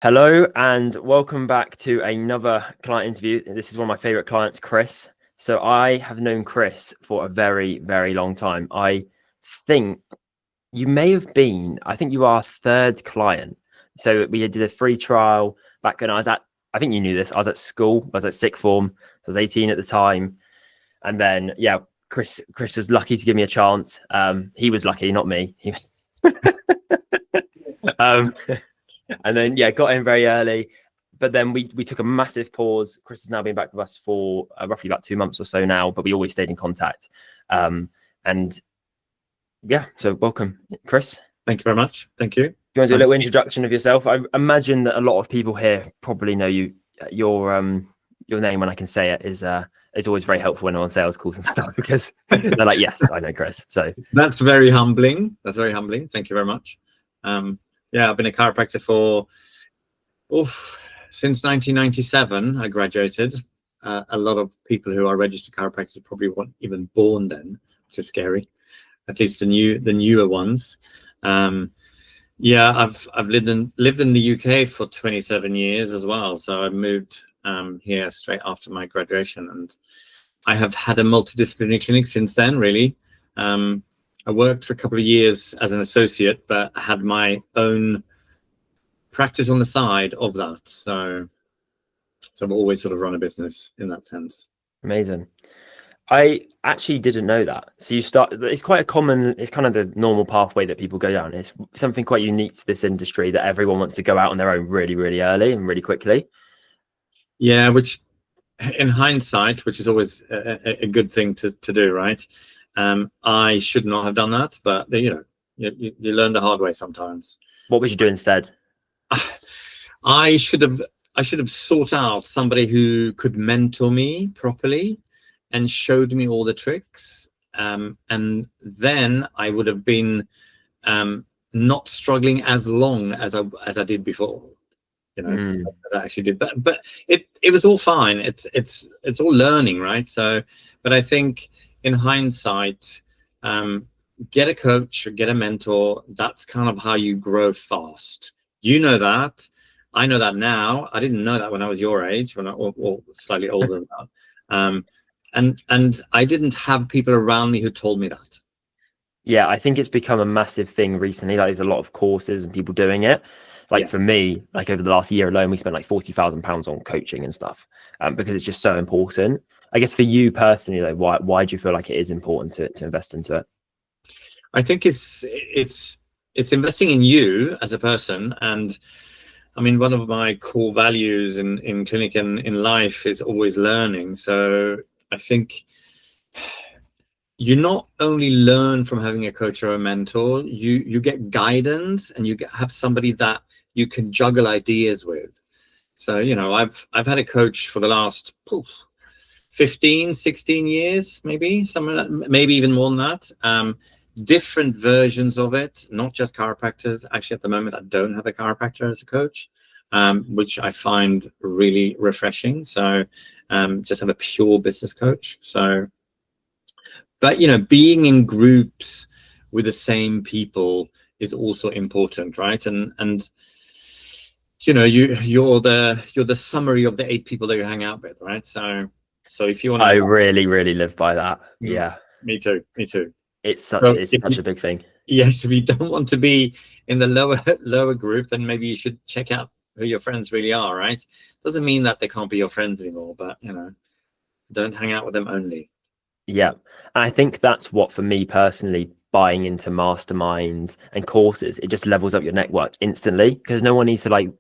Hello and welcome back to another client interview. This is one of my favorite clients, Kris. So I have known Kris for a very, very long time. I think you may have been, I think you are our third client. So we did a free trial back when I think you knew this, I was at school, I was at sixth form, so I was 18 at the time. And then, yeah, Kris was lucky to give me a chance. He was lucky, not me. um, And then, yeah, got in very early. But then we took a massive pause. Kris has now been back with us for roughly about 2 months or so now, but we always stayed in contact. And yeah, so welcome, Kris. Thank you very much. Thank you. Do you want to do a little introduction of yourself? I imagine that a lot of people here probably know you. Your name, when I can say it, is always very helpful when I'm on sales calls and stuff because they're like, yes, I know Kris. So that's very humbling. That's very humbling. Thank you very much. Yeah, I've been a chiropractor since 1997. I graduated. A lot of people who are registered chiropractors probably weren't even born then, which is scary. At least the newer ones. Yeah, I've lived in the UK for 27 years as well. So I moved here straight after my graduation, and I have had a multidisciplinary clinic since then. Really. I worked for a couple of years as an associate, but I had my own practice on the side of that. So I've always sort of run a business in that sense. Amazing. I actually didn't know that. So it's quite a common, it's kind of the normal pathway that people go down. It's something quite unique to this industry that everyone wants to go out on their own really, really early and really quickly. Yeah, which in hindsight, which is always a good thing to do, right? I should not have done that, but you learn the hard way sometimes. What would you do instead? I should have sought out somebody who could mentor me properly and showed me all the tricks, and then I would have been not struggling as long as I did before. As I actually did, but it was all fine. It's all learning, right? So, but I think in hindsight, get a coach or get a mentor. That's kind of how you grow fast. You know that. I know that now. I didn't know that when I was your age, or slightly older than that. And I didn't have people around me who told me that. Yeah, I think it's become a massive thing recently. Like there's a lot of courses and people doing it. Like for me, like over the last year alone, we spent like £40,000 on coaching and stuff because it's just so important. I guess for you personally, though, why do you feel like it is important to invest into it? I think it's investing in you as a person. And I mean, one of my core values in clinic and in life is always learning. So I think you not only learn from having a coach or a mentor, you get guidance, and have somebody that you can juggle ideas with. So, I've had a coach for the last 15, 16 years, maybe maybe even more than that. Different versions of it, not just chiropractors. Actually, at the moment, I don't have a chiropractor as a coach, which I find really refreshing. So just have a pure business coach. So, but, being in groups with the same people is also important, right? And you're the summary of the 8 people that you hang out with, right? So if you want to, I really, really live by that. Yeah, me too. It's such a big thing. Yes, if you don't want to be in the lower group, then maybe you should check out who your friends really are, right? Doesn't mean that they can't be your friends anymore, but don't hang out with them only. Yeah, and I think that's what, for me personally, buying into masterminds and courses, it just levels up your network instantly because no one needs to like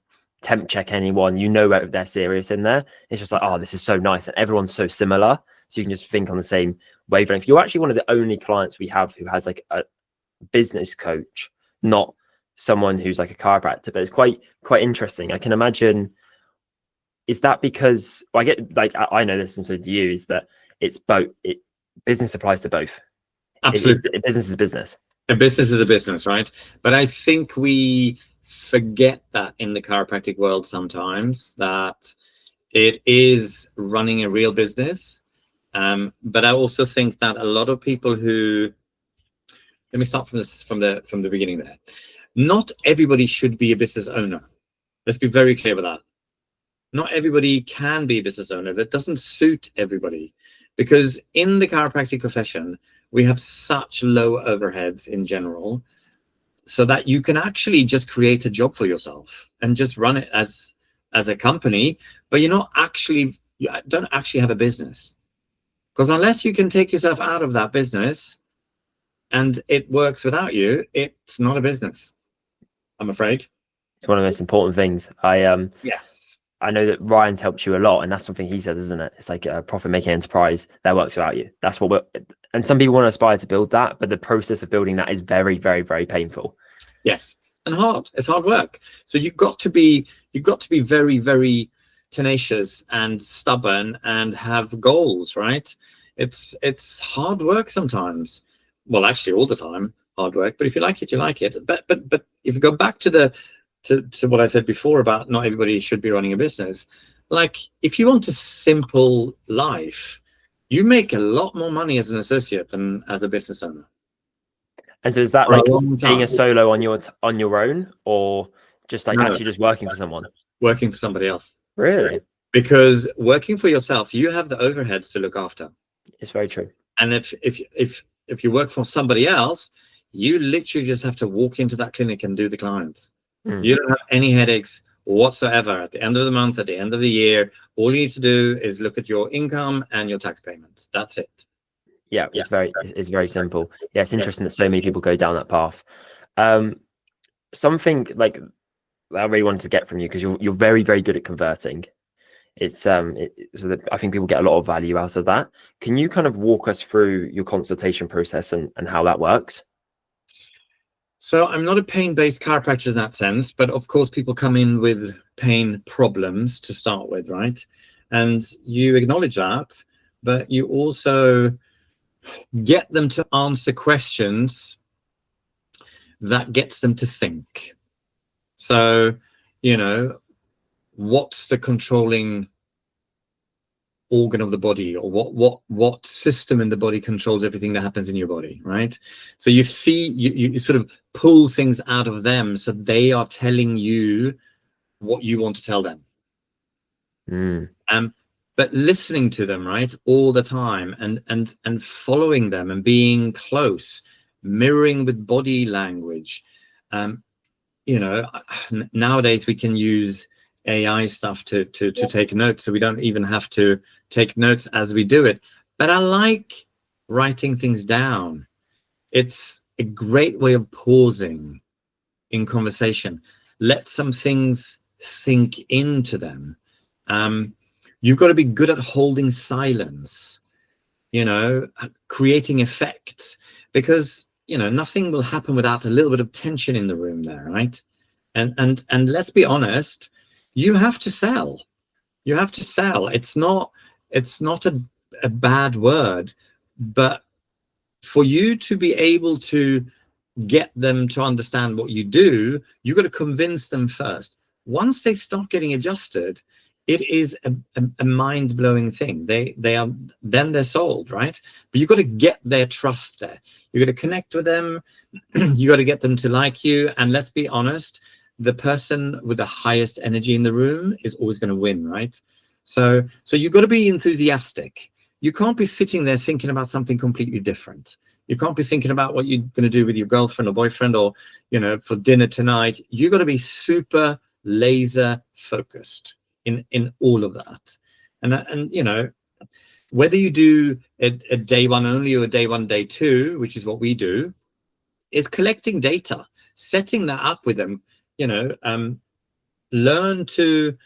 temp check anyone. If they're serious in there. It's just like, oh, this is so nice, and everyone's so similar, so you can just think on the same wavelength. You're actually one of the only clients we have who has like a business coach, not someone who's like a chiropractor. But it's quite interesting. I can imagine. Is that because I get like I know this, and so do you, is that it's both. Business applies to both. Absolutely. Business is business. A business is a business, right? But I think we forget that in the chiropractic world sometimes, that it is running a real business. But I also think that a lot of people who, let me start from the beginning there. Not everybody should be a business owner. Let's be very clear with that. Not everybody can be a business owner. That doesn't suit everybody, because in the chiropractic profession, we have such low overheads in general, so that you can actually just create a job for yourself and just run it as a company, but you don't actually have a business. Because unless you can take yourself out of that business and it works without you, it's not a business, I'm afraid. It's one of the most important things. Yes. I know that Ryan's helped you a lot, and that's something he says, isn't it? It's like a profit-making enterprise that works without you. That's what and some people want to aspire to build that, but the process of building that is very, very, very painful. Yes, and hard. It's hard work. So you've got to be very, very tenacious and stubborn and have goals, right? It's hard work sometimes. Well, actually, all the time, hard work. But if you like it, you like it. But if you go back to what I said before about not everybody should be running a business, like if you want a simple life, you make a lot more money as an associate than as a business owner. And so is that like being a solo on your own, or just like actually just working for someone? Working for somebody else. Really? Because working for yourself, you have the overheads to look after. It's very true. And if you work for somebody else, you literally just have to walk into that clinic and do the clients. You don't have any headaches whatsoever. At the end of the month, at the end of the year, all you need to do is look at your income and your tax payments. That's it. Yeah, it's very simple. Yeah, it's interesting that so many people go down that path. Something like I really wanted to get from you, because you're very, very good at converting. It's so that I think people get a lot of value out of that. Can you kind of walk us through your consultation process and how that works? So I'm not a pain-based chiropractor in that sense, but of course people come in with pain problems to start with, right? And you acknowledge that, but you also get them to answer questions that gets them to think. So, what's the controlling organ of the body, or what system in the body controls everything that happens in your body, right? So you sort of pull things out of them, so they are telling you what you want to tell them. But listening to them, right, all the time, and following them and being close, mirroring with body language. Nowadays we can use AI stuff to take notes, so we don't even have to take notes as we do it. But I like writing things down. It's a great way of pausing in conversation. Let some things sink into them. You've got to be good at holding silence, creating effects, because nothing will happen without a little bit of tension in the room there, right? And let's be honest, you have to sell. You have to sell. It's not a bad word, but for you to be able to get them to understand what you do, you've got to convince them first. Once they start getting adjusted, it is a mind-blowing thing. They're sold, right? But you've got to get their trust there. You've got to connect with them. You got to get them to like you. And let's be honest, the person with the highest energy in the room is always going to win, right? So you've got to be enthusiastic. You can't be sitting there thinking about something completely different. You can't be thinking about what you're going to do with your girlfriend or boyfriend, or for dinner tonight. You've got to be super laser focused in all of that. And whether you do a day one only or a day one, day two, which is what we do, is collecting data, setting that up with them. Learn to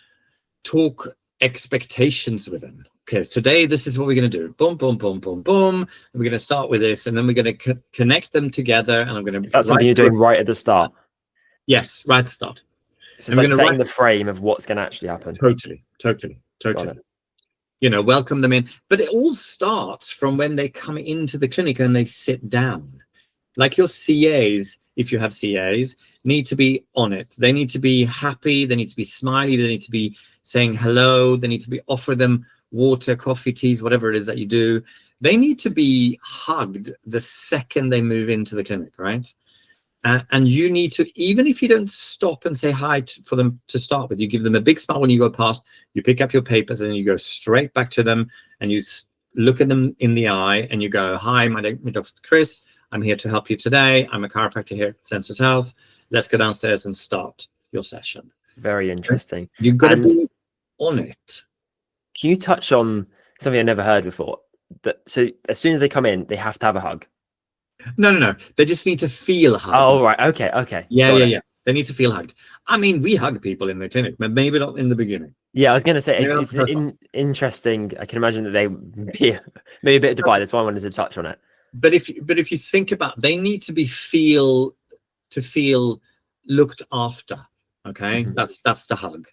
talk expectations with them. Okay, today this is what we're going to do. Boom, boom, boom, boom, boom. We're going to start with this, and then we're going to connect them together. And I'm going to. Is that something you're doing right at the start? Yes, right at the start. So it's like setting the frame of what's going to actually happen. Totally. Welcome them in. But it all starts from when they come into the clinic and they sit down. Like your CAs, if you have CAs, need to be on it. They need to be happy. They need to be smiley. They need to be saying hello. They need to be offer them water, coffee, teas, whatever it is that you do. They need to be hugged the second they move into the clinic, right? And you need to, even if you don't stop and say hi for them to start with, you give them a big smile when you go past, you pick up your papers and you go straight back to them and you look at them in the eye and you go, hi, my name is Dr. Kris. I'm here to help you today. I'm a chiropractor here at Senses Health. Let's go downstairs and start your session. Very interesting. You've got to be on it. Can you touch on something I never heard before? So as soon as they come in, they have to have a hug. No. They just need to feel hugged. Oh, right. Okay. Yeah. They need to feel hugged. I mean, we hug people in the clinic, but maybe not in the beginning. Yeah, I was going to say, it's interesting. I can imagine that they be maybe a bit divided. That's why I wanted to touch on it. But if you think about, they need to feel looked after. Okay, that's the hug.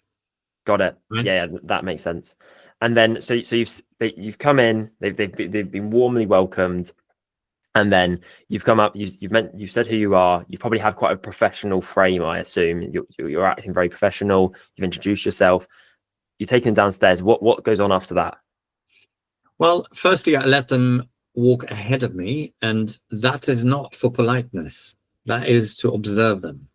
Got it. Right? Yeah, that makes sense. And then so you've come in, they've been warmly welcomed, and then you've come up, you've said who you are. You probably have quite a professional frame, I assume. You're acting very professional. You've introduced yourself. You take them downstairs. What goes on after that? Well, firstly, I let them walk ahead of me, and that is not for politeness. That is to observe them.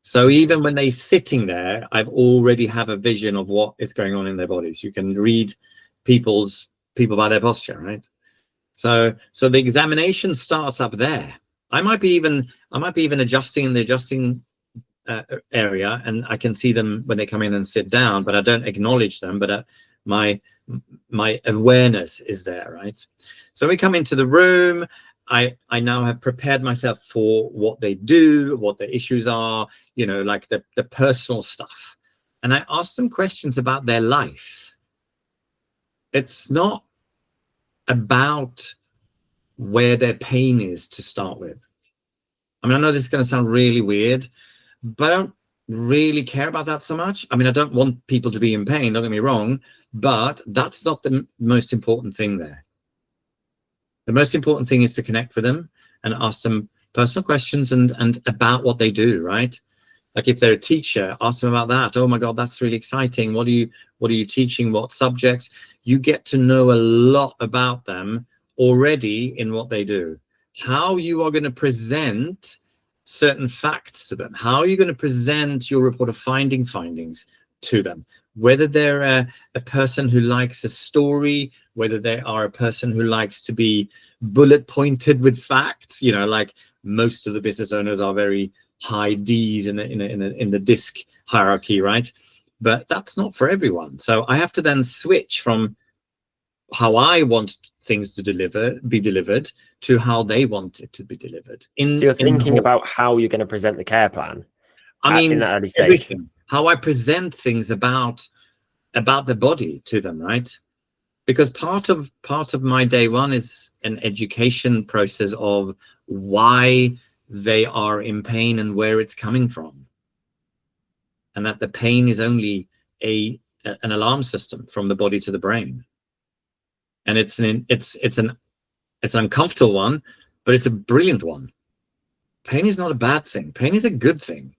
So even when they're sitting there, I've already have a vision of what is going on in their bodies. You can read people by their posture, right? So the examination starts up there. I might be even adjusting in the adjusting area, and I can see them when they come in and sit down, but I don't acknowledge them. But my awareness is there, right? So we come into the room. I now have prepared myself for what they do, what the issues are, like the personal stuff. And I ask them questions about their life. It's not about where their pain is to start with. I mean, I know this is going to sound really weird, but I don't really care about that so much. I mean, I don't want people to be in pain, don't get me wrong, but that's not the most important thing there. The most important thing is to connect with them and ask them personal questions and about what they do, right? Like if they're a teacher, ask them about that. Oh my God, that's really exciting. What are you teaching? What subjects? You get to know a lot about them already in what they do. How you are going to present certain facts to them. How are you going to present your report of findings to them? Whether they're a person who likes a story, whether they are a person who likes to be bullet pointed with facts, like most of the business owners are very high D's in the disc hierarchy, right? But that's not for everyone. So I have to then switch from how I want things to be delivered to how they want it to be delivered. So you're thinking about how you're going to present the care plan. In that early stage. Everything. How I present things about the body to them, right? Because part of my day one is an education process of why they are in pain and where it's coming from, and that the pain is only an alarm system from the body to the brain, and it's an uncomfortable one, but it's a brilliant one. Pain is not a bad thing. Pain is a good thing.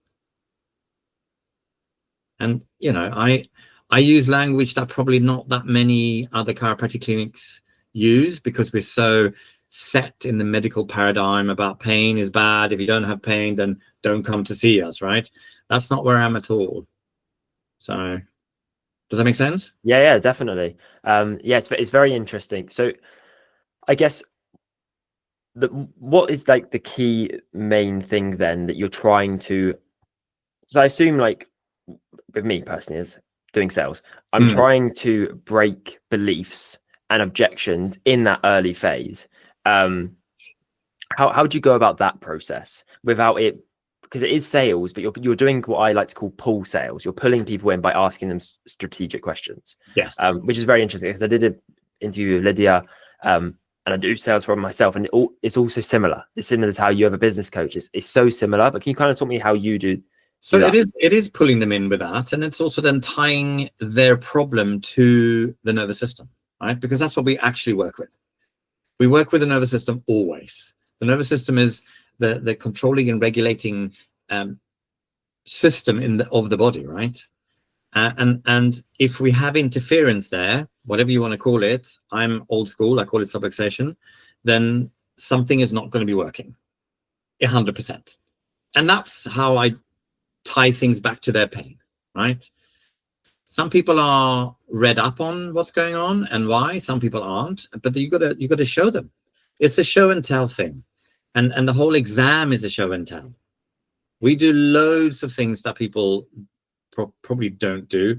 And I use language that probably not that many other chiropractic clinics use, because we're so set in the medical paradigm about pain is bad. If you don't have pain, then don't come to see us, right? That's not where I am at all. So does that make sense? Yeah, definitely. It's very interesting. So I guess what is like the key main thing then that you're trying to, so I assume like with me personally as doing sales, I'm trying to break beliefs and objections in that early phase. How do you go about that process without it, because it is sales, but you're doing what I like to call pull sales. You're pulling people in by asking them strategic questions. Yes. Which is very interesting, because I did an interview with Lydia, and I do sales for myself, and it's also similar. It's similar to how you have a business coach. It's so similar, but can you kind of talk me how you do? So it is pulling them in with that, and it's also then tying their problem to the nervous system, right? Because that's what we actually work with. We work with the nervous system always. The nervous system is the controlling and regulating system of the body, right? And if we have interference there, whatever you want to call it, I'm old school, I call it subluxation, then something is not going to be working 100%. And that's how I tie things back to their pain, right? Some people are read up on what's going on and why, some people aren't, but you gotta show them. It's a show and tell thing. And the whole exam is a show and tell. We do loads of things that people probably don't do.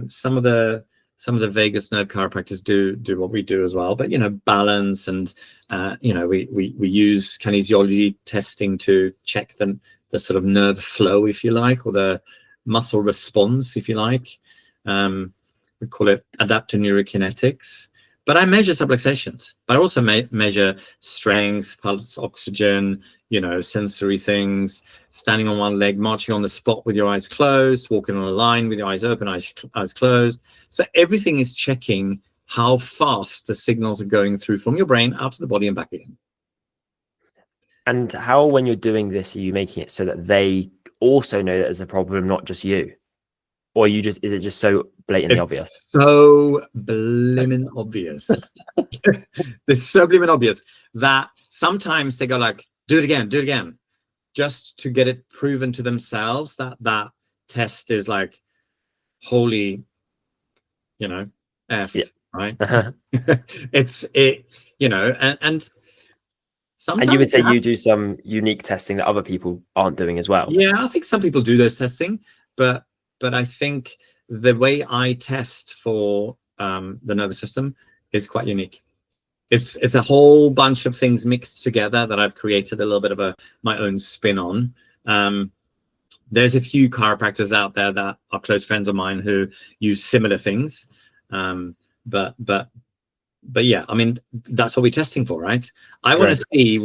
Some of the vagus nerve chiropractors do what we do as well, but balance and we use kinesiology testing to check the sort of nerve flow, if you like, or the muscle response, if you like. We call it adaptive neurokinetics. But I measure subluxations, but I also measure strength, pulse oxygen, sensory things, standing on one leg, marching on the spot with your eyes closed, walking on a line with your eyes open, eyes closed. So everything is checking how fast the signals are going through from your brain out to the body and back again. And how, when you're doing this, are you making it so that they also know that there's a problem, not just you? Or is it just so blatantly obvious? So blimmin' obvious. It's so blimmin' obvious that sometimes they go like, do it again, just to get it proven to themselves that test is like, holy, F, yeah. Right? and sometimes. And you would say you do some unique testing that other people aren't doing as well? Yeah, I think some people do those testing, but I think the way I test for the nervous system is quite unique. It's a whole bunch of things mixed together that I've created a little bit of my own spin on. There's a few chiropractors out there that are close friends of mine who use similar things. But yeah, I mean, that's what we're testing for, right? I want to see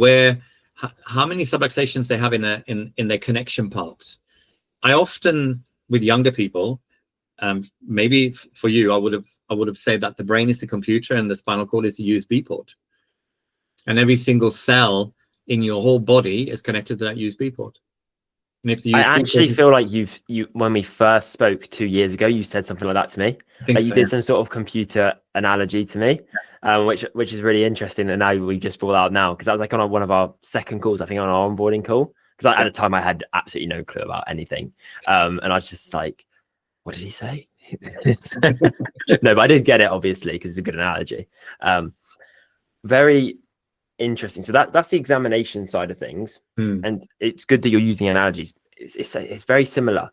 how many subluxations they have in their connection parts. I often, with younger people, maybe for you, I would have said that the brain is the computer and the spinal cord is the USB port, and every single cell in your whole body is connected to that USB port. And if the USB I actually feel like you when we first spoke 2 years ago, you said something like that to me. Like you did some sort of computer analogy to me, which is really interesting. And now we just brought out now, because that was like on one of our second calls, I think, on our onboarding call. Because at the time I had absolutely no clue about anything, and I was just like, what did he say? No, but I did get it, obviously, because it's a good analogy. Very interesting. So that's the examination side of things, and it's good that you're using analogies. It's very similar.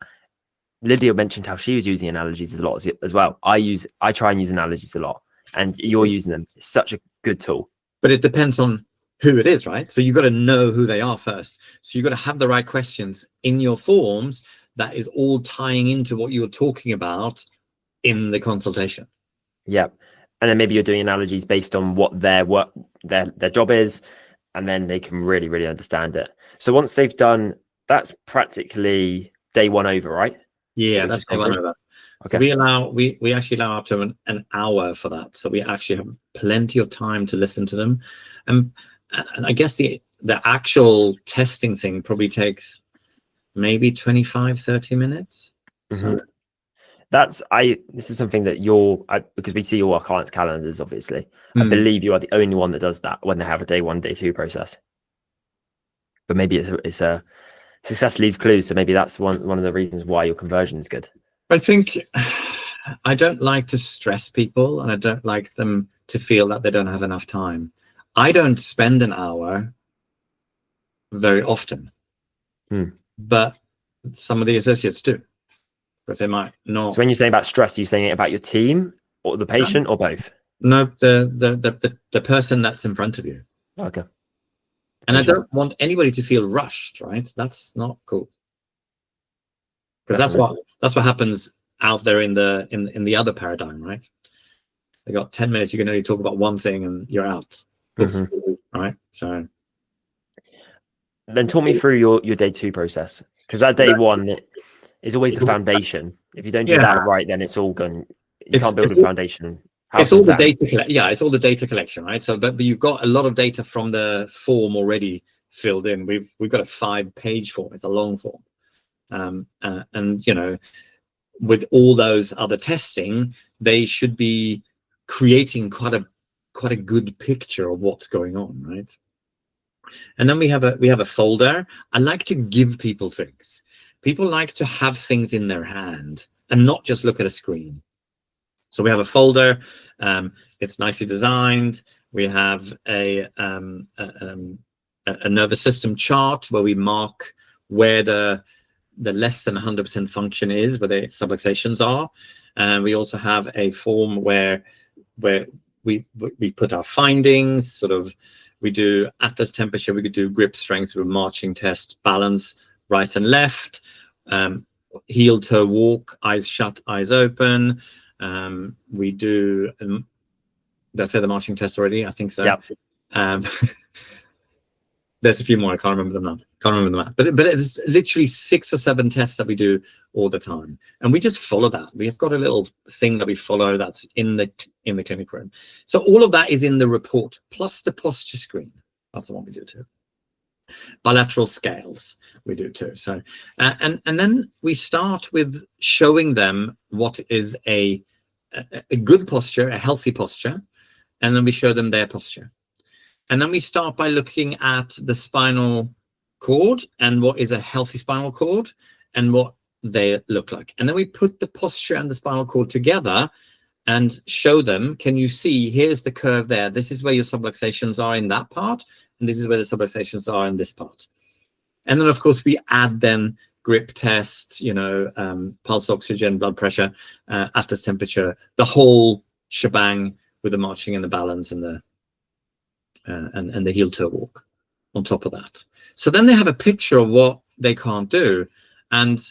Lydia mentioned how she was using analogies a lot as well. I try and use analogies a lot, and you're using them. It's such a good tool. But it depends on who it is, right? So you've got to know who they are first. So you've got to have the right questions in your forms that is all tying into what you're talking about in the consultation. Yeah. And then maybe you're doing analogies based on what their job is, and then they can really, really understand it. So once they've done, that's practically day one over, right? Yeah, that's day one over. Okay. So we actually allow up to an hour for that. So we actually have plenty of time to listen to them. And I guess the actual testing thing probably takes maybe 25-30 minutes. Mm-hmm. So this is something that because we see all our clients' calendars, obviously. I believe you are the only one that does that when they have a day one, day two process. But maybe it's a success leaves clues. So maybe that's one of the reasons why your conversion is good. I think I don't like to stress people, and I don't like them to feel that they don't have enough time. I don't spend an hour very often, but some of the associates do, because they might not. So when you're saying about stress, are you saying it about your team or the patient or both? No, the person that's in front of you. Okay. And I don't want anybody to feel rushed, right? That's not cool. Because that's what happens out there in the other paradigm, right? They got 10 minutes, you can only talk about one thing and you're out. Right? So then talk me through your day two process, because that day one is always the foundation. If you don't do that right, then it's all gone. You can't build a foundation. It's all the data. It's all the data collection, right? So, but you've got a lot of data from the form already filled in. We've got a 5-page form. It's a long form, and with all those other testing, they should be creating quite a good picture of what's going on, right? And then we have a folder. I like to give people things. People like to have things in their hand and not just look at a screen. So we have a folder. It's nicely designed. We have a nervous system chart where we mark where the less than 100% function is, where the subluxations are. And we also have a form where we put our findings, sort of. We do atlas temperature, we could do grip strength with marching test, balance, right and left, heel toe walk, eyes shut, eyes open. We do, did I say the marching test already? I think so. Yep. There's a few more, I can't remember them now. But it's literally 6 or 7 tests that we do all the time, and we just follow that. We have got a little thing that we follow that's in the clinic room. So all of that is in the report, plus the posture screen. That's the one we do too. Bilateral scales we do too. So and then we start with showing them what is a good posture, a healthy posture, and then we show them their posture. And then we start by looking at the spinal cord and what is a healthy spinal cord and what they look like. And then we put the posture and the spinal cord together and show them, can you see, here's the curve there. This is where your subluxations are in that part, and this is where the subluxations are in this part. And then, of course, we add then grip tests, pulse oxygen, blood pressure, atlas temperature, the whole shebang with the marching and the balance and the heel toe walk on top of that. So then they have a picture of what they can't do. And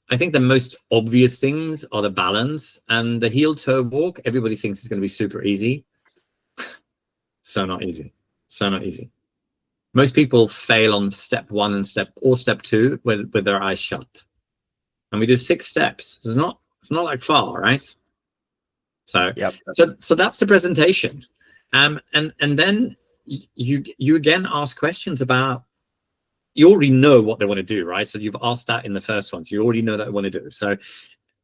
I think the most obvious things are the balance and the heel toe walk. Everybody thinks it's going to be super easy. So not easy. So not easy. Most people fail on step 1 and step 2 with their eyes shut. And we do 6 steps. It's not like far, right? So, yep. So that's the presentation. And then you again ask questions about, you already know what they want to do, right? So you've asked that in the first one, so you already know that they want to do. So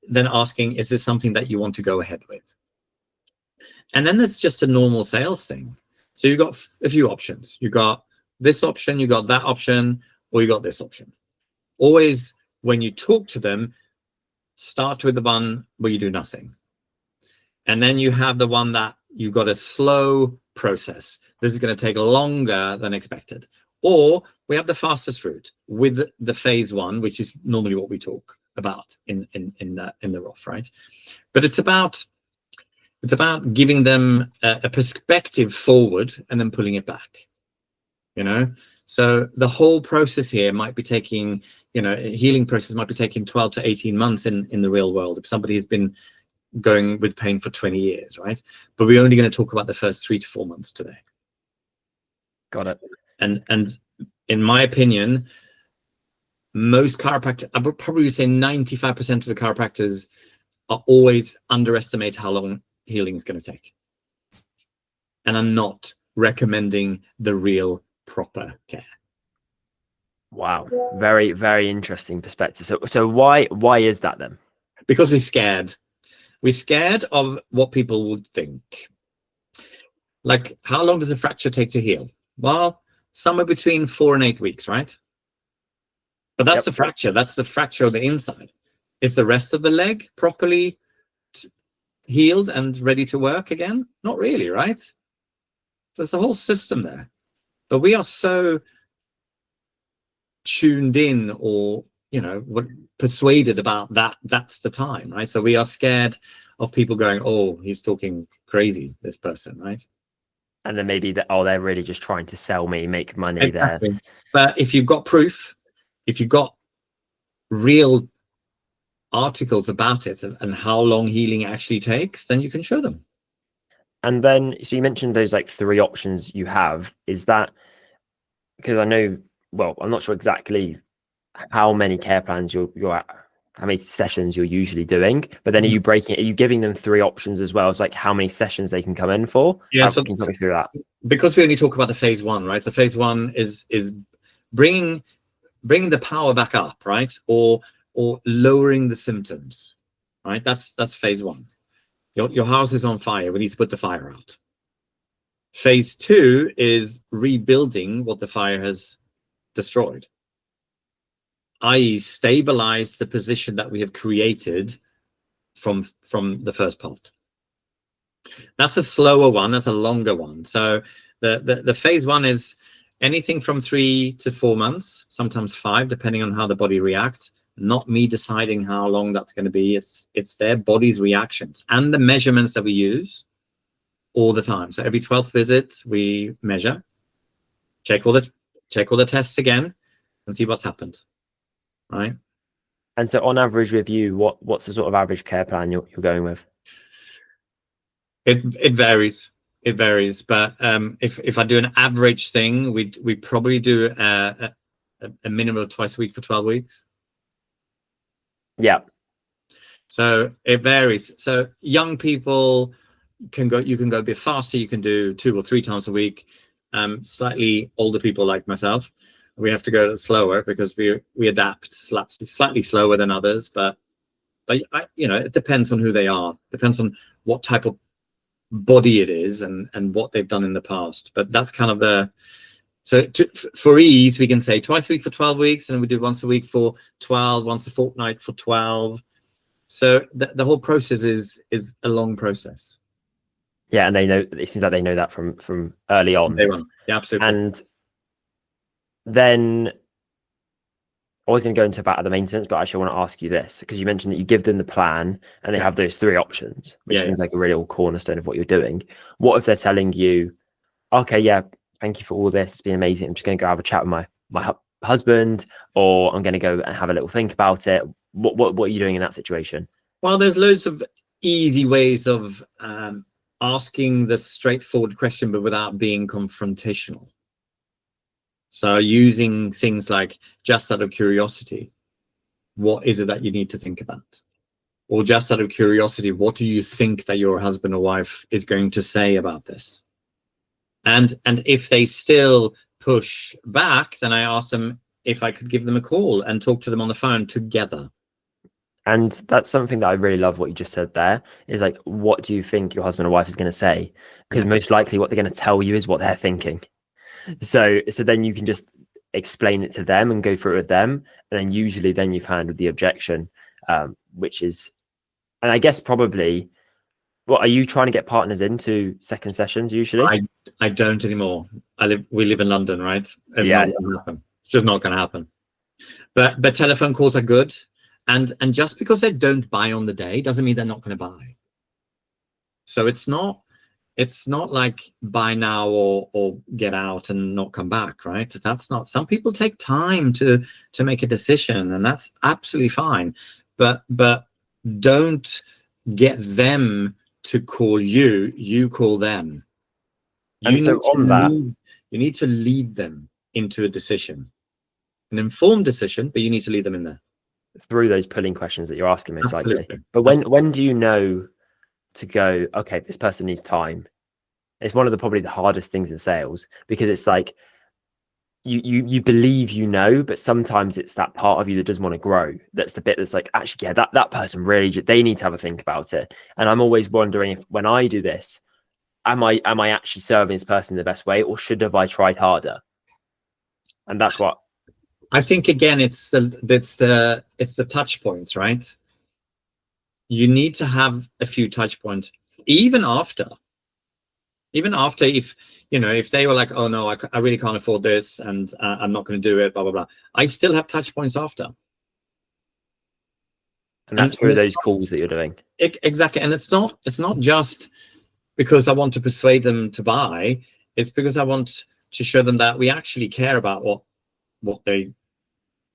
then asking, is this something that you want to go ahead with? And then there's just a normal sales thing. So you've got a few options. You got this option, you got that option, or you got this option. Always when you talk to them, start with the one where you do nothing. And then you have the one that you've got a slow process. This is going to take longer than expected. Or we have the fastest route with the phase 1, which is normally what we talk about in the ROF, right? But it's about giving them a perspective forward and then pulling it back. So the whole process here might be taking, a healing process might be taking 12 to 18 months in the real world if somebody has been going with pain for 20 years, right? But we're only going to talk about the first 3 to 4 months today. Got it. And in my opinion, most chiropractors, I would probably say 95% of the chiropractors are always underestimate how long healing is going to take, and are not recommending the real proper care. Wow, very, very interesting perspective. So why is that then? Because we're scared. We're scared of what people would think. Like, how long does a fracture take to heal? Well, somewhere between 4 and 8 weeks, right? But that's the fracture. That's the fracture of the inside. Is the rest of the leg properly healed and ready to work again? Not really, right? There's a whole system there. But we are so tuned in, or persuaded about that's the time, right? So we are scared of people going, oh, he's talking crazy, this person, right? And then maybe they're really just trying to sell me, make money. Exactly. There. But if you've got proof, if you've got real articles about it and how long healing actually takes, then you can show them. And then, so you mentioned those like 3 options you have. Is that because I know, well, I'm not sure exactly how many care plans you're at, how many sessions you're usually doing, but then are you giving them 3 options as well? It's like how many sessions they can come in for? Yeah, can you talk me through that? Because we only talk about the phase 1, right? So phase 1 is bringing the power back up, right? Or lowering the symptoms, right? That's phase 1. Your house is on fire. We need to put the fire out. Phase 2 is rebuilding what the fire has destroyed, i.e. stabilize the position that we have created from the first part. That's a slower one, that's a longer one. So the phase 1 is anything from 3 to 4 months, sometimes 5, depending on how the body reacts. Not me deciding how long that's going to be. It's their body's reactions and the measurements that we use all the time. So every 12th visit, we measure, check all the tests again, and see what's happened. Right. And so, on average, with you, what's the sort of average care plan you're going with? It varies. It varies. But if I do an average thing, we probably do a minimum of twice a week for 12 weeks. Yeah. So it varies. So young people can go. You can go a bit faster. You can do 2 or 3 times a week. Slightly older people like myself, we have to go slower because we adapt slightly slower than others. But it depends on who they are. Depends on what type of body it is and what they've done in the past. But that's kind of the. So for ease, we can say twice a week for 12 weeks, and we do once a week for 12, once a fortnight for 12. So the whole process is a long process. Yeah, and they know. It seems like they know that from early on. Yeah, absolutely. And then I was going to go into about the maintenance, but actually I want to ask you this, because you mentioned that you give them the plan and they have those 3 options, which seems like a real cornerstone of what you're doing. What if they're telling you, okay, yeah, thank you for all this, it's been amazing, I'm just going to go have a chat with my husband, or I'm going to go and have a little think about it? What are you doing in that situation? Well, there's loads of easy ways of asking the straightforward question, but without being confrontational. So using things like, just out of curiosity, what is it that you need to think about? Or just out of curiosity, what do you think that your husband or wife is going to say about this? And if they still push back, then I ask them if I could give them a call and talk to them on the phone together. And that's something that I really love what you just said there, is like, what do you think your husband or wife is going to say? Because most likely what they're going to tell you is what they're thinking. So then you can just explain it to them and go through it with them. And then usually then you've handled the objection, which is, and I guess probably, what are you trying to get partners into second sessions usually? I don't anymore. We live in London, right? It's Yeah. not going to happen. It's just not going to happen. But telephone calls are good. And just because they don't buy on the day doesn't mean they're not going to buy. So it's not like buy now or get out and not come back, right? That's not. Some people take time to make a decision, and that's absolutely fine. But don't get them to call you. You call them. You need to lead them into a decision, an informed decision, but you need to lead them in there. Through those pulling questions that you're asking, most Absolutely. likely. But when do you know to go, okay, this person needs time? It's one of probably the hardest things in sales, because it's like you believe but sometimes it's that part of you that doesn't want to grow. That's the bit that's like, actually, yeah, that person really, they need to have a think about it. And I'm always wondering, if when I do this, am I actually serving this person the best way, or should have I tried harder? And that's what I think. Again, it's the touch points, right? You need to have a few touch points, even after, if they were like, oh no, I really can't afford this, and I'm not going to do it, blah blah blah. I still have touch points after. And that's through those calls that you're doing. Exactly. And it's not just because I want to persuade them to buy. It's because I want to show them that we actually care about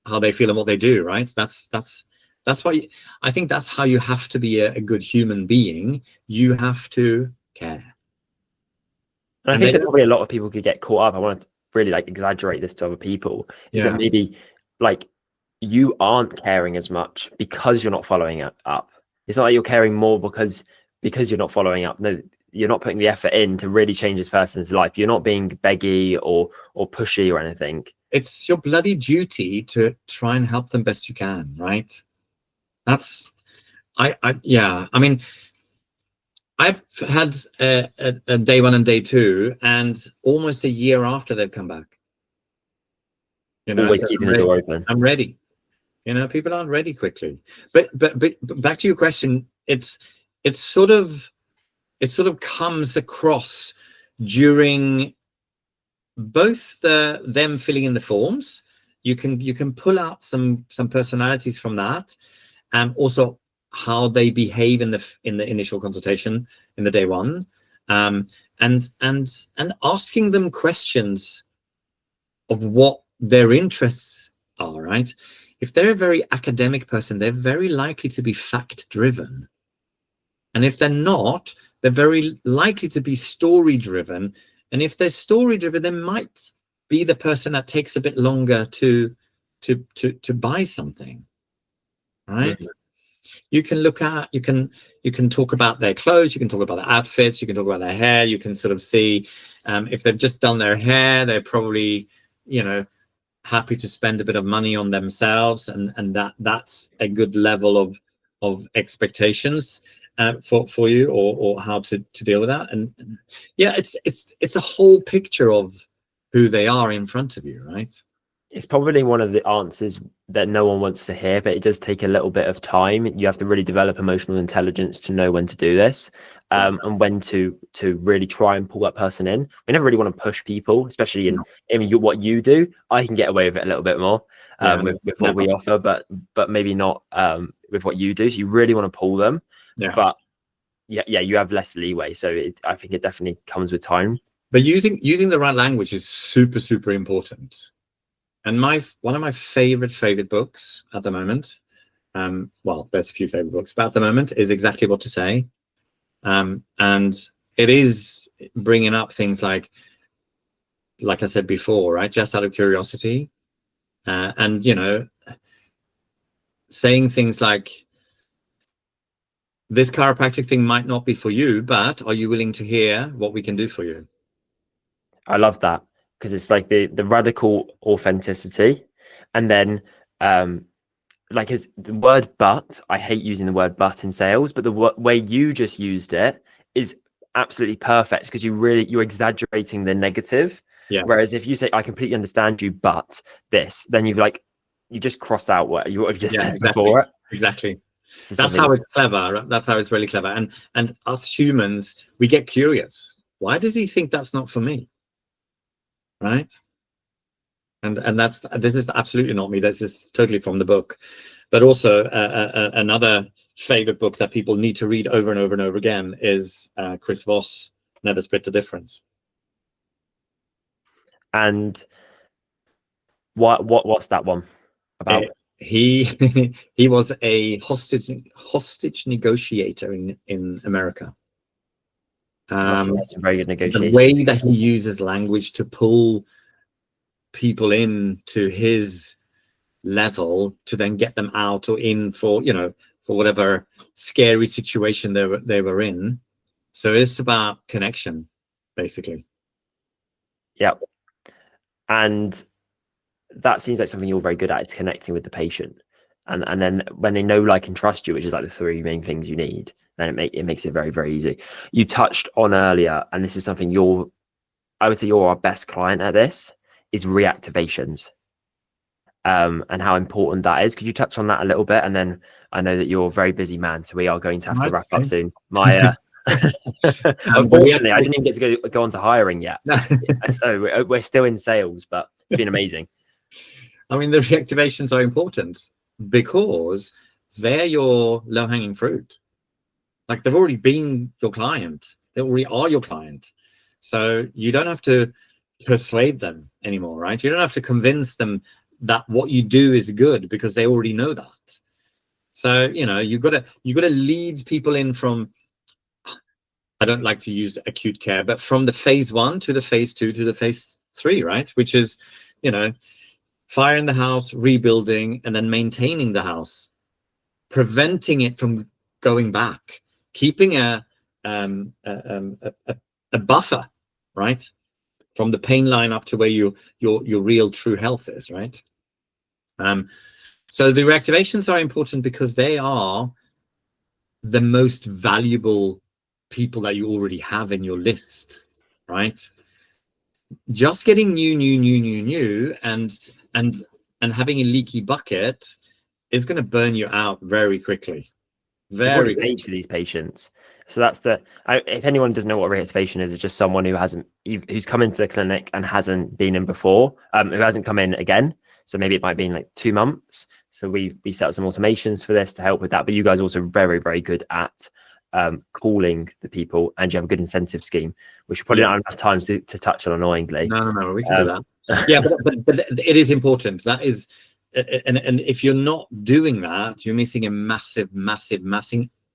how they feel and what they do, right? That's why I think that's how you have to be a good human being. You have to care. And I think that probably a lot of people could get caught up. I want to really exaggerate this to other people, is that maybe you aren't caring as much because you're not following up. It's not like you're caring more because you're not following up. No, you're not putting the effort in to really change this person's life. You're not being beggy or pushy or anything. It's your bloody duty to try and help them best you can, right? I I've had a day one and day two, and almost a year after they've come back. You know, Always so keeping the door open. I'm ready. You know, people aren't ready quickly. But back to your question, it sort of comes across during both them filling in the forms. You can pull out some personalities from that, and also how they behave in the initial consultation in the day one, and asking them questions of what their interests are, right? If they're a very academic person, they're very likely to be fact driven, and if they're not, they're very likely to be story driven. And if they're story driven, they might be the person that takes a bit longer to buy something, right? Mhm. You can look at, you can talk about their clothes, you can talk about their outfits, you can talk about their hair. You can sort of see if they've just done their hair, they're probably, you know, happy to spend a bit of money on themselves, and that's a good level of expectations for you, or how to deal with that. And yeah, it's a whole picture of who they are in front of you, right? It's probably one of the answers that no one wants to hear, but it does take a little bit of time. You have to really develop emotional intelligence to know when to do this, and when to really try and pull that person in. We never really want to push people, especially in what you do. I can get away with it a little bit more with what we offer, but maybe not with what you do. So you really want to pull them, but yeah, you have less leeway. So I think it definitely comes with time. But using the right language is super important. And one of my favorite books at the moment, well, there's a few favorite books, but at the moment is Exactly What to Say. And it is bringing up things like I said before, right? Just out of curiosity. And, you know, saying things like, this chiropractic thing might not be for you, but are you willing to hear what we can do for you? I love that, because it's like the radical authenticity. And then like the word but, I hate using the word but in sales, but the way you just used it is absolutely perfect, because you're exaggerating the negative. Yes. Whereas if you say, I completely understand you, but this, then you just cross out what you have just said before it. Exactly. That's how it's clever. Right? That's how it's really clever. And us humans, we get curious. Why does he think that's not for me? Right? And this is absolutely not me. This is totally from the book. But also another favorite book that people need to read over and over and over again is Kris Voss, Never Split the Difference. And what's that one about? He was a hostage negotiator in America. That's a very good negotiation. The way that he uses language to pull people in to his level to then get them out or in for, you know, for whatever scary situation they were in. So it's about connection, basically. Yeah. And that seems like something you're very good at. It's connecting with the patient. And then when they know, like, and trust you, which is like the three main things you need, then it makes it very, very easy. You touched on earlier, and this is something I would say you're our best client at this, is reactivations. And how important that is. Could you touch on that a little bit? And then I know that you're a very busy man, so we are going to have to wrap up soon. Unfortunately, I didn't even get to go on to hiring yet. So we're still in sales, but it's been amazing. I mean, the reactivations are important because they're your low-hanging fruit. Like, they've already been your client. They already are your client. So you don't have to persuade them anymore, right? You don't have to convince them that what you do is good, because they already know that. So, you know, you gotta lead people in from, I don't like to use acute care, but from the phase 1 to the phase 2 to the phase 3, right? Which is, you know, fire in the house, rebuilding, and then maintaining the house, preventing it from going back, keeping a buffer, right, from the pain line up to where your real true health is, right? So the reactivations are important because they are the most valuable people that you already have in your list, right? Just getting new, and having a leaky bucket is going to burn you out very quickly. You've already paid for these patients. So that's if anyone doesn't know what reactivation is, it's just someone who's come into the clinic and hasn't been in before, who hasn't come in again. So maybe it might be in like 2 months. So we set up some automations for this to help with that. But you guys are also very, very good at calling the people, and you have a good incentive scheme, which you probably don't have enough time to touch on annoyingly. No, we can do that. Yeah, but it is important. That is, and if you're not doing that, you're missing a massive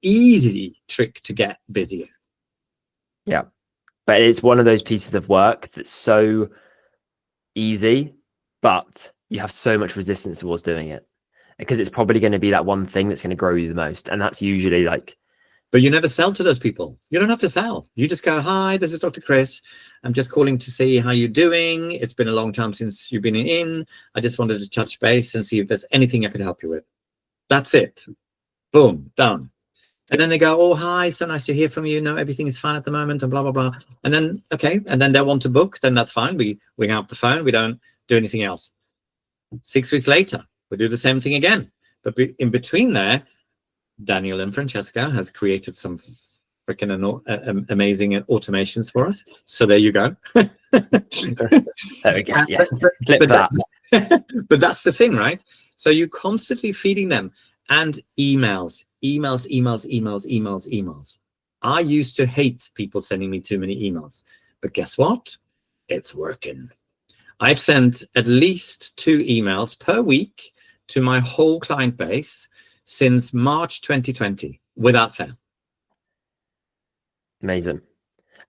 easy trick to get busier. Yeah, but it's one of those pieces of work that's so easy, but you have so much resistance towards doing it, because it's probably going to be that one thing that's going to grow you the most, and that's usually like. But you never sell to those people. You don't have to sell. You just go, hi, this is Dr. Kris. I'm just calling to see how you're doing. It's been a long time since you've been in. I just wanted to touch base and see if there's anything I could help you with. That's it. Boom, done. And then they go, oh, hi, so nice to hear from you. No, everything is fine at the moment, and blah, blah, blah. And then, okay, and then they want to book, then that's fine. We hang up the phone. We don't do anything else. 6 weeks later, we do the same thing again. But in between there, Daniel and Francesca has created some freaking amazing automations for us. So there you go. There we go. Yes. But that's the thing, right? So you're constantly feeding them, and emails. I used to hate people sending me too many emails, but guess what? It's working. I've sent at least 2 emails per week to my whole client base since March 2020, without fail. Amazing.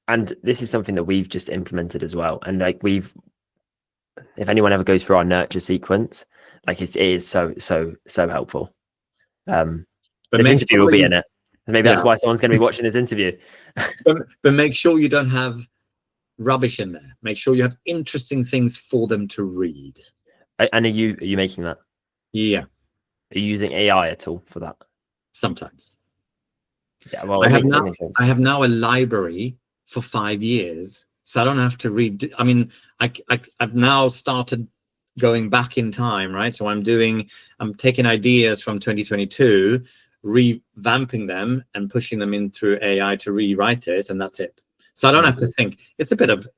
And this is something that we've just implemented as well. And like if anyone ever goes through our nurture sequence, like it is so helpful. This interview will be in it. Maybe that's why someone's going to be watching this interview. but make sure you don't have rubbish in there. Make sure you have interesting things for them to read. And are you making that? Yeah. Are you using AI at all for that? Sometimes. Yeah, well, I have now a library for 5 years, so I don't have to read. I mean, I've now started going back in time, right? So I'm taking ideas from 2022, revamping them and pushing them in through AI to rewrite it, and that's it. So I don't have to think. It's a bit of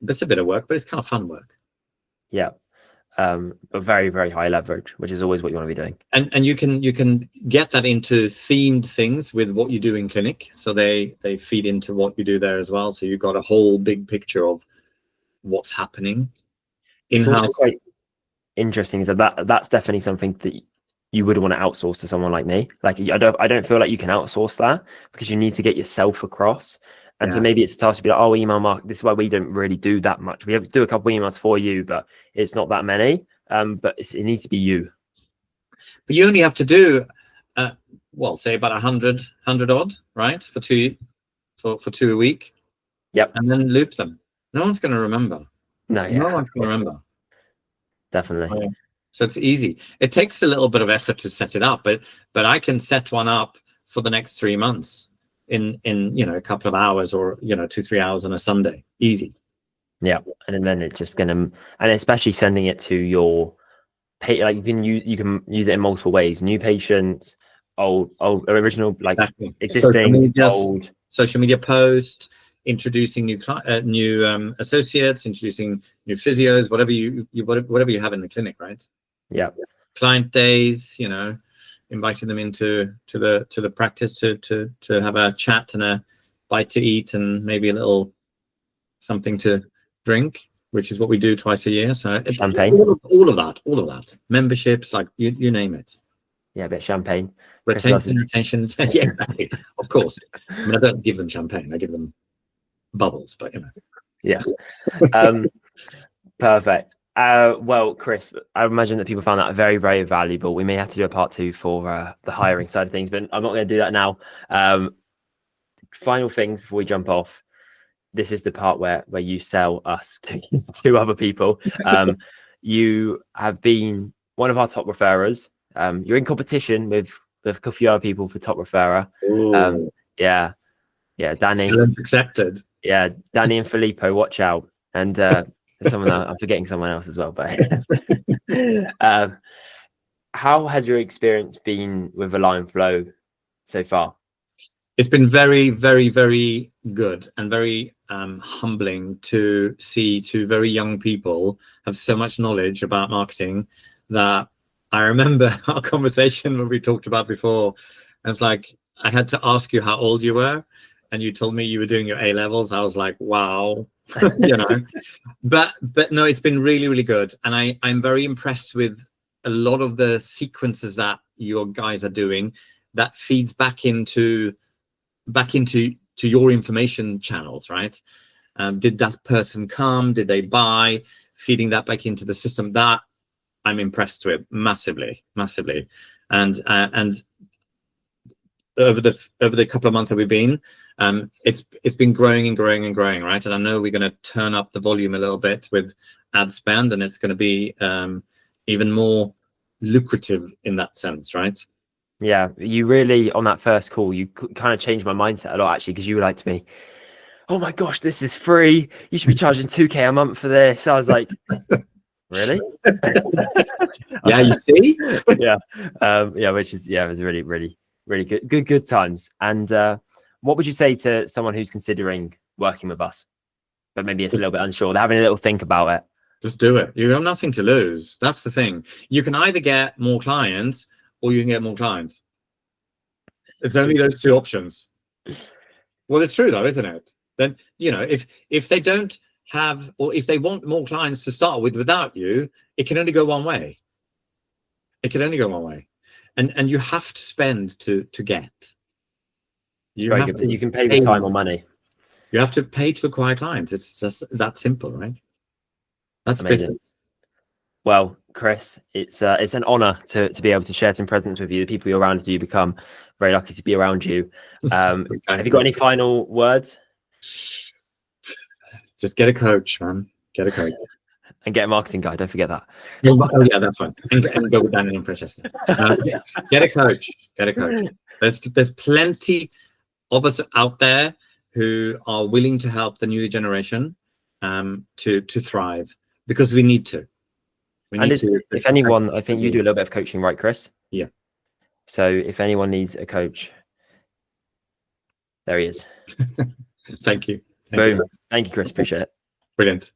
work, but it's kind of fun work. Yeah. But very, very high leverage, which is always what you want to be doing. And you can get that into themed things with what you do in clinic, so they feed into what you do there as well. So you've got a whole big picture of what's happening in-house. It's also quite interesting is that's definitely something that you would want to outsource to someone like me. Like I don't feel like you can outsource that, because you need to get yourself across. And so maybe it's a task to be like, oh, email marketing. This is why we don't really do that much. We have to do a couple of emails for you, but it's not that many. But it needs to be you. But you only have to do, say about 100 odd, right? For two a week. Yep. And then loop them. No one's going to remember. No one's going to remember. Definitely. So it's easy. It takes a little bit of effort to set it up, but I can set one up for the next 3 months. In a couple of hours, or 2-3 hours on a Sunday, easy. Yeah, and then it's just and especially sending it to your like you can use it in multiple ways: new patients, old original, like existing, social media post, introducing new associates, introducing new physios, whatever you have in the clinic, right? Yeah, client days, inviting them into the practice to have a chat and a bite to eat and maybe a little something to drink, which is what we do twice a year. So champagne, all of that, memberships, like you name it. Yeah, a bit of champagne. Retention. Yeah, exactly. Of course. I mean, I don't give them champagne. I give them bubbles, but Yeah. Perfect. Well, Kris, I imagine that people found that very, very valuable. We may have to do a part 2 for the hiring side of things, but I'm not going to do that now. Final things before we jump off. This is the part where you sell us to other people. You have been one of our top referrers. You're in competition with a few other people for top referrer. Yeah. Yeah, Danny. Challenge accepted. Yeah, Danny and Filippo, watch out. And there's someone else, I'm forgetting someone else as well. But how has your experience been with Align Flow so far? It's been very, very, very good and very humbling to see two very young people have so much knowledge about marketing that I remember our conversation when we talked about before. It's like I had to ask you how old you were, and you told me you were doing your A levels. I was like, wow, you know. But no, it's been really, really good, and I'm very impressed with a lot of the sequences that your guys are doing that feeds back into your information channels, right? Did that person come? Did they buy? Feeding that back into the system, that I'm impressed with massively. And over the couple of months that we've been, it's been growing and growing and growing, right? And I know we're going to turn up the volume a little bit with ad spend, and it's going to be even more lucrative in that sense, right? Yeah, you really, on that first call, you kind of changed my mindset a lot, actually, because you were like to me, oh my gosh, this is free. You should be charging 2K a month for this. I was like, really? Yeah, you see? Yeah. Which is, it was really, really, really good times. And what would you say to someone who's considering working with us, but maybe it's a little bit unsure? They're having a little think about it. Just do it. You have nothing to lose. That's the thing. You can either get more clients or you can get more clients. It's only those two options. Well, it's true though, isn't it? Then, you know, if they don't have, or if they want more clients to start with without you, it can only go one way. It can only go one way. And you have to spend to get. You can pay with time or money. You have to pay to acquire clients. It's just that simple, right? That's amazing. Business. Well, Kris, it's an honor to be able to share some presence with you. The people you're around you become very lucky to be around you. Have you got any final words? Just get a coach, man. Get a coach. And get a marketing guy. Don't forget that. Oh yeah, that's fine. And go with Daniel and Francesca. Get a coach. Get a coach. There's plenty of us out there who are willing to help the new generation to thrive, because we need to. If anyone, I think you do a little bit of coaching, right, Kris? Yeah. So if anyone needs a coach, there he is. Thank you. Boom. Thank you, Kris. Appreciate it. Brilliant.